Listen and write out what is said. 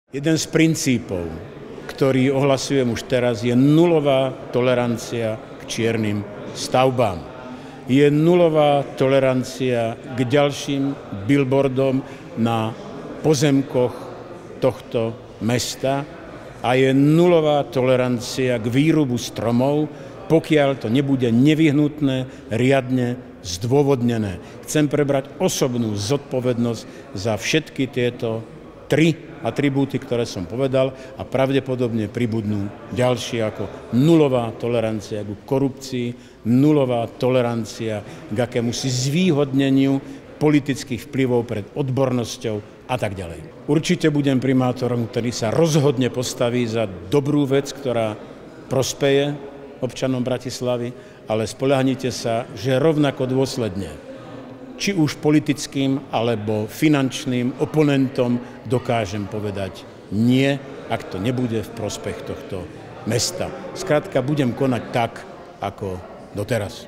Jeden z princípov, ktorý ohlasujem už teraz, je nulová tolerancia k čiernym stavbám. Je nulová tolerancia k ďalším billboardom na pozemkoch tohto mesta a je nulová tolerancia k výrubu stromov, pokiaľ to nebude nevyhnutné, riadne zdôvodnené. Chcem prebrať osobnú zodpovednosť za všetky tieto tri atribúty, ktoré som povedal, a pravdepodobne pribudnú ďalšie ako nulová tolerancia ku korupcii, nulová tolerancia k akémusi zvýhodneniu politických vplyvov pred odbornosťou a tak ďalej. Určite budem primátorom, ktorý sa rozhodne postaví za dobrú vec, ktorá prospeje občanom Bratislavy, ale spoľahnite sa, že rovnako dôsledne, či už politickým alebo finančným oponentom dokážem povedať nie, ak to nebude v prospech tohto mesta. Skrátka budem konať tak, ako doteraz.